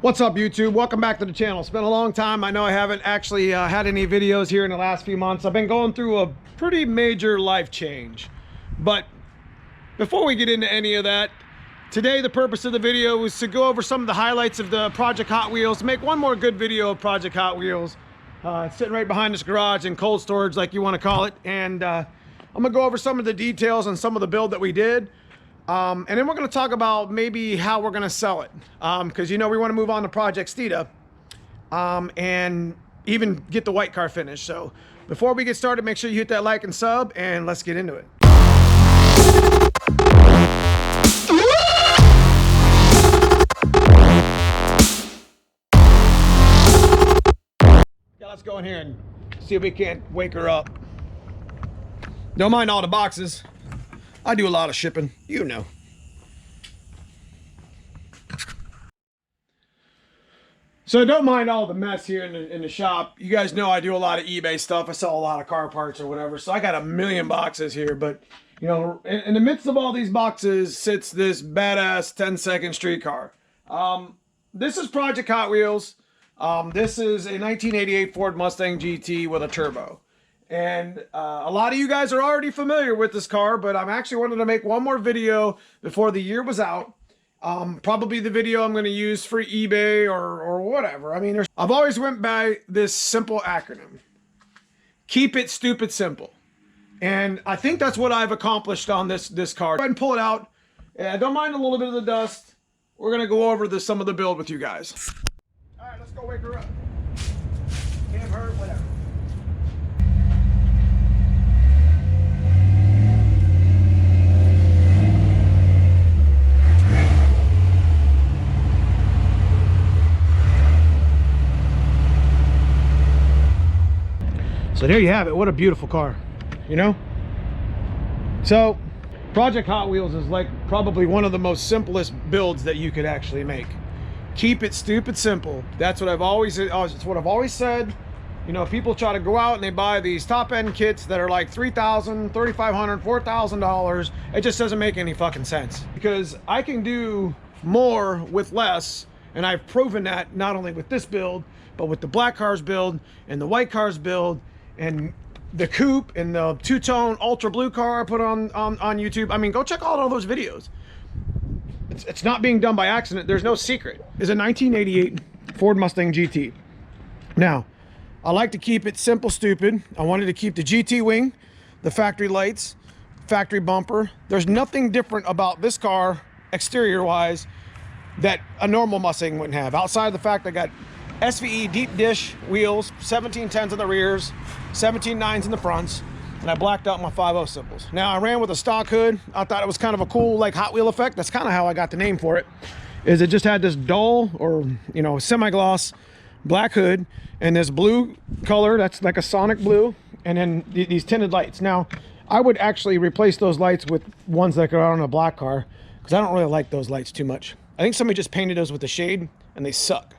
What's up, YouTube? Welcome back to the channel. It's been a long time. I know I haven't actually had any videos here in the last few months. I've been going through a pretty major life change. But before we get into any of that, today the purpose of the video is to go over some of the highlights of the Project Hot Wheels, to make one more good video of Project Hot Wheels. It's sitting right behind this garage in cold storage, like you want to call it. And I'm gonna go over some of the details on some of the build that we did. And then we're going to talk about maybe how we're going to sell it. Because, you know, we want to move on to Project Steeda. And even get the white car finished. So before we get started, make sure you hit that like and sub, and let's get into it. Yeah, let's go in here and see if we can't wake her up. Don't mind all the boxes. I do a lot of shipping, you know. So don't mind all the mess here in the shop. You guys know I do a lot of eBay stuff. I sell a lot of car parts or whatever. So I got a million boxes here. But, you know, in the midst of all these boxes sits this badass 10-second street car. This is Project Hot Wheels. This is a 1988 Ford Mustang GT with a turbo. And a lot of you guys are already familiar with this car, but I'm actually wanted to make one more video before the year was out. Probably the video I'm going to use for eBay or whatever. I mean, I've always went by this simple acronym. Keep it stupid simple. And I think that's what I've accomplished on this car. Go ahead and pull it out. Don't mind a little bit of the dust. We're going to go over some of the build with you guys. All right, let's go wake her up. Can't hurt, whatever. So there you have it. What a beautiful car, you know? So Project Hot Wheels is like probably one of the most simplest builds that you could actually make. Keep it stupid simple. That's what I've always said. You know, people try to go out and they buy these top end kits that are like $3,000, $3,500, $4,000. It just doesn't make any fucking sense, because I can do more with less. And I've proven that not only with this build, but with the black cars build and the white cars build, and the coupe and the two-tone ultra blue car I put on YouTube. I mean, go check out all those videos. It's not being done by accident. There's no secret. It's a 1988 Ford Mustang GT. Now, I like to keep it simple, stupid. I wanted to keep the GT wing, the factory lights, factory bumper. There's nothing different about this car, exterior-wise, that a normal Mustang wouldn't have. Outside of the fact I got SVE deep dish wheels, 1710s in the rears, 17.9s in the fronts, and I blacked out my 5.0 symbols. Now, I ran with a stock hood. I thought it was kind of a cool, like, Hot Wheel effect. That's kind of how I got the name for it, is it just had this dull, or, you know, semi-gloss black hood, and this blue color, that's like a sonic blue, and then these tinted lights. Now, I would actually replace those lights with ones that go out on a black car, because I don't really like those lights too much. I think somebody just painted those with a shade, and they suck.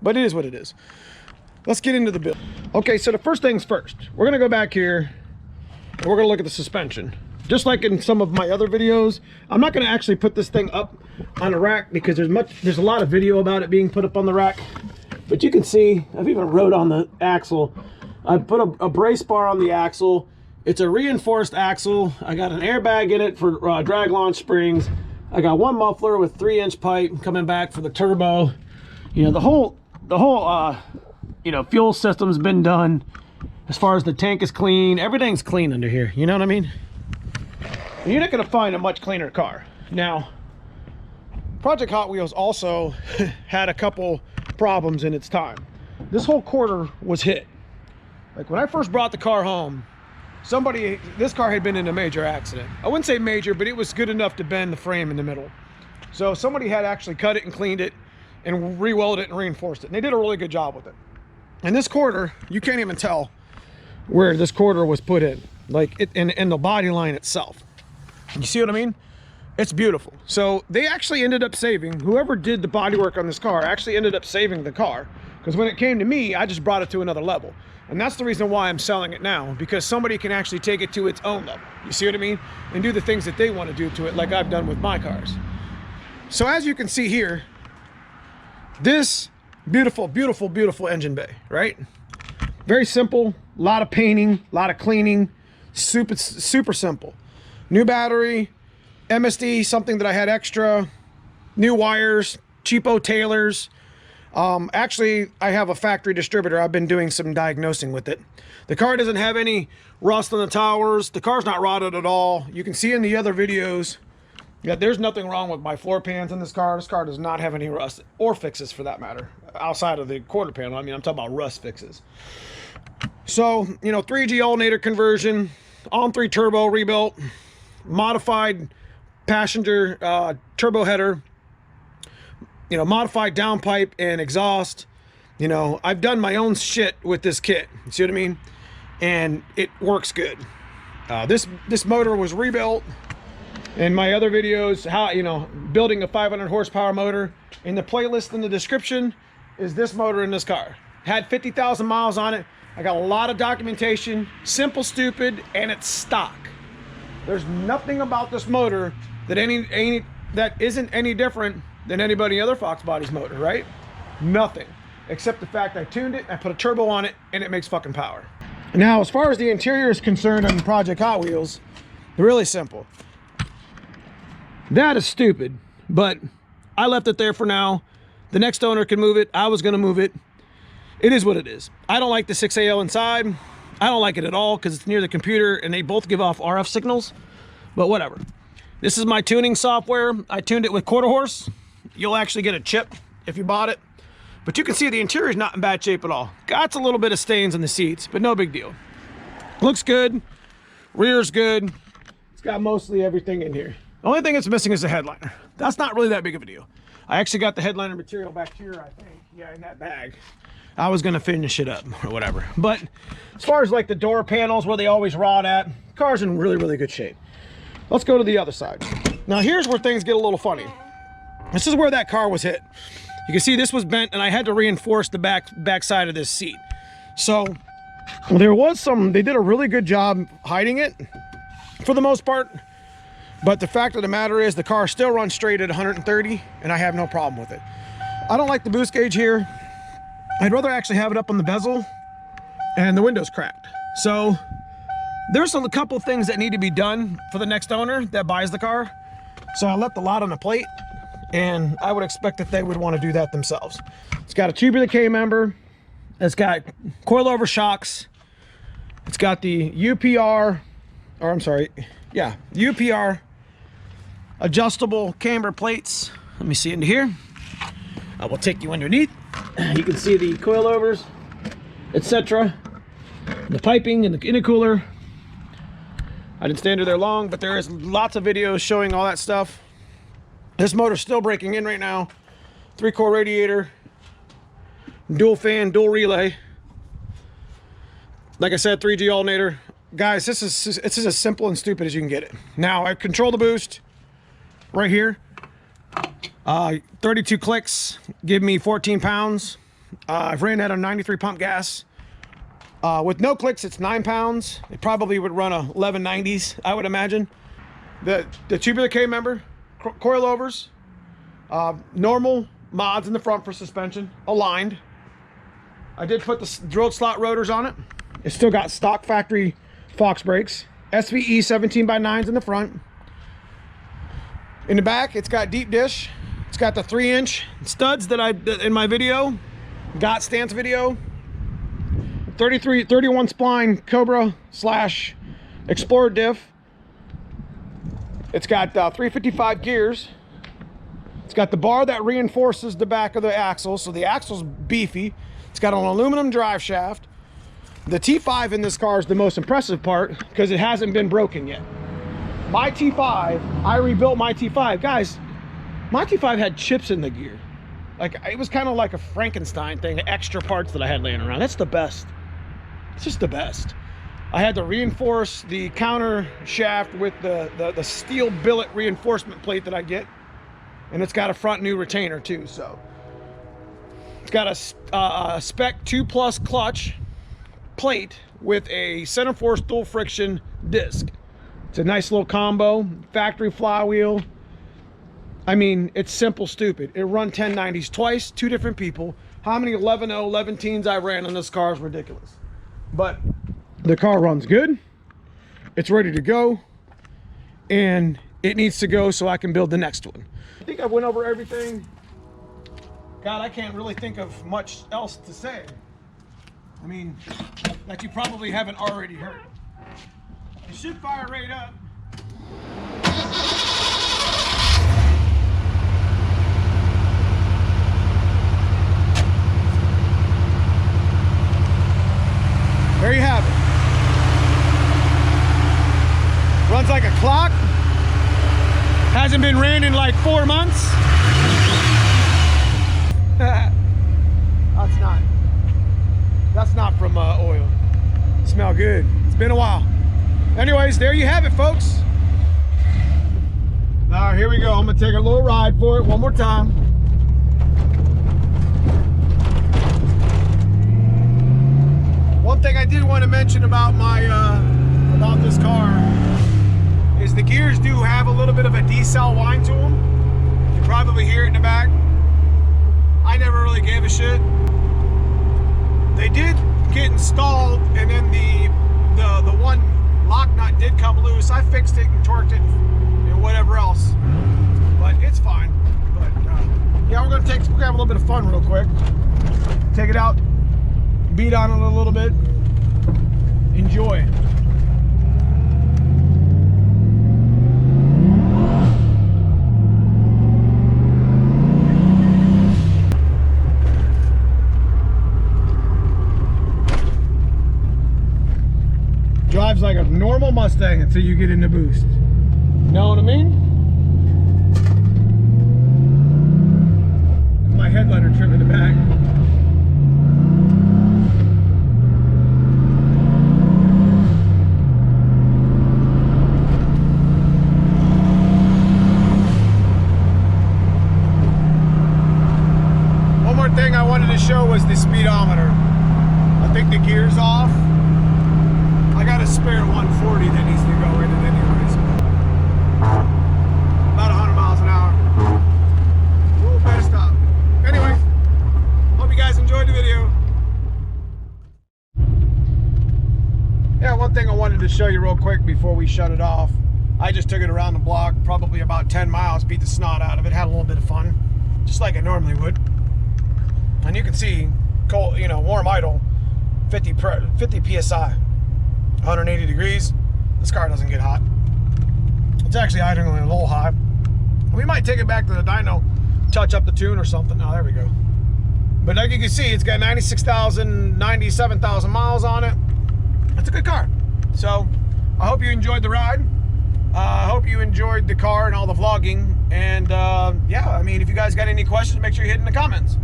But it is what it is. Let's get into the build. Okay, so the first things first. We're gonna go back here and we're gonna look at the suspension. Just like in some of my other videos, I'm not gonna actually put this thing up on a rack because there's a lot of video about it being put up on the rack. But you can see, I've even wrote on the axle. I put a brace bar on the axle. It's a reinforced axle. I got an airbag in it for drag launch springs. I got one muffler with 3-inch pipe coming back for the turbo. You know, the whole you know, fuel system's been done. As far as the tank is clean, everything's clean under here. You know what I mean? And you're not going to find a much cleaner car. Now, Project Hot Wheels also had a couple problems in its time. This whole quarter was hit. Like, when I first brought the car home, this car had been in a major accident. I wouldn't say major, but it was good enough to bend the frame in the middle. So somebody had actually cut it and cleaned it and re-welded it and reinforced it. And they did a really good job with it. And this quarter, you can't even tell where this quarter was put in, like it in the body line itself. You see what I mean? It's beautiful. So they actually ended up saving, whoever did the bodywork on this car actually ended up saving the car, because when it came to me, I just brought it to another level. And that's the reason why I'm selling it now, because somebody can actually take it to its own level. You see what I mean? And do the things that they want to do to it, like I've done with my cars. So as you can see here, This beautiful, beautiful, beautiful engine bay, right? Very simple, a lot of painting, a lot of cleaning, super simple. New battery, MSD, something that I had extra, new wires, cheapo tailors. Actually, I have a factory distributor. I've been doing some diagnosing with it. The car doesn't have any rust on the towers. The car's not rotted at all. You can see in the other videos that there's nothing wrong with my floor pans in this car. This car does not have any rust or fixes for that matter, outside of the quarter panel. I mean, I'm talking about rust fixes. So, you know, 3G alternator conversion, On3 turbo rebuilt, modified passenger turbo header, you know, modified downpipe and exhaust. You know, I've done my own shit with this kit. You see what I mean? And it works good. This motor was rebuilt. In my other videos, how, you know, building a 500 horsepower motor. In the playlist in the description is this motor in this car. Had 50,000 miles on it. I got a lot of documentation, simple, stupid, and it's stock. There's nothing about this motor that that isn't any different than anybody other Fox Bodies motor, right? Nothing, except the fact I tuned it, I put a turbo on it, and it makes fucking power. Now, as far as the interior is concerned on Project Hot Wheels, really simple. That is stupid, but I left it there for now. The next owner can move it. I was going to move it. It is what it is. I don't like the 6AL inside. I don't like it at all because it's near the computer and they both give off RF signals, but whatever. This is my tuning software. I tuned it with quarter horse. You'll actually get a chip if you bought it, but you can see the interior is not in bad shape at all. Got a little bit of stains on the seats, but no big deal. Looks good. Rear's good. It's got mostly everything in here. The only thing it's missing is the headliner. That's not really that big of a deal. I actually got the headliner material back here, I think. Yeah, in that bag. I was gonna finish it up or whatever. But as far as like the door panels where they always rot at, car's in really, really good shape. Let's go to the other side. Now here's where things get a little funny. This is where that car was hit. You can see this was bent and I had to reinforce the back side of this seat. So there was they did a really good job hiding it for the most part. But the fact of the matter is the car still runs straight at 130 and I have no problem with it. I don't like the boost gauge here. I'd rather actually have it up on the bezel and the window's cracked. So there's a couple things that need to be done for the next owner that buys the car. So I left a lot on the plate and I would expect that they would want to do that themselves. It's got a tubular K member. It's got coilover shocks. It's got the UPR, or I'm sorry, yeah, UPR adjustable camber plates. Let me see into here. I will take you underneath. You can see the coilovers, etc. The piping and the intercooler. I didn't stand there long, but there is lots of videos showing all that stuff. This motor's still breaking in right now. 3-core radiator, dual fan, dual relay. Like I said, 3G alternator. Guys, this is as simple and stupid as you can get it. Now I control the boost right here. 32 clicks give me 14 pounds. I've ran that on 93 pump gas. With no clicks, it's 9 pounds. It probably would run a 1190s, I would imagine. The tubular K member, coilovers, normal mods in the front for suspension, aligned. I did put the drilled slot rotors on it. It's still got stock factory Fox brakes. SVE 17x9s in the front. In the back, it's got deep dish. It's got the 3-inch studs that I, in my video, got stance video. 31 spline Cobra / Explorer diff. It's got 355 gears. It's got the bar that reinforces the back of the axle, so the axle's beefy. It's got an aluminum drive shaft. The T5 in this car is the most impressive part because it hasn't been broken yet. My T5, I rebuilt my T5. Guys, my T5 had chips in the gear. Like, it was kind of like a Frankenstein thing, the extra parts that I had laying around. That's the best. It's just the best. I had to reinforce the counter shaft with the steel billet reinforcement plate that I get. And it's got a front new retainer too, so. It's got a spec 2+ clutch plate with a center force dual friction disc. It's a nice little combo, factory flywheel. I mean, it's simple stupid. It run 1090s twice, 2 different people. How many 11 teens I ran on this car is ridiculous. But the car runs good. It's ready to go. And it needs to go so I can build the next one. I think I went over everything. God, I can't really think of much else to say. I mean, that you probably haven't already heard. It should fire right up. There you have it. Runs like a clock. Hasn't been ran in like 4 months. That's not from oil. Smell good. It's been a while. Anyways, there you have it, folks. Now here we go. I'm gonna take a little ride for it one more time. One thing I did want to mention about my about this car is the gears do have a little bit of a decel whine to them. You can probably hear it in the back. I never really gave a shit. They did get installed, and then the one lock nut did come loose. I fixed it and torqued it and whatever else, but it's fine. But yeah, we're gonna have a little bit of fun real quick. Take it out, beat on it a little bit, enjoy. Drives like a normal Mustang until you get in the boost. Know what I mean? My headliner trim in the back. One more thing I wanted to show was the speedometer. I think the gear's off. I got a spare 140 that needs to go in it anyways. About 100 miles an hour. Ooh, better stop. Anyway, hope you guys enjoyed the video. Yeah, one thing I wanted to show you real quick before we shut it off. I just took it around the block, probably about 10 miles, beat the snot out of it, had a little bit of fun, just like I normally would. And you can see, cold, you know, warm idle, 50 PSI. 180 degrees. This car doesn't get hot. It's actually idling a little hot. We might take it back to the dyno, touch up the tune or something. Oh, there we go. But like you can see, it's got 97,000 miles on it. It's a good car. So I hope you enjoyed the ride. I hope you enjoyed the car and all the vlogging. And yeah, I mean, if you guys got any questions, make sure you hit in the comments.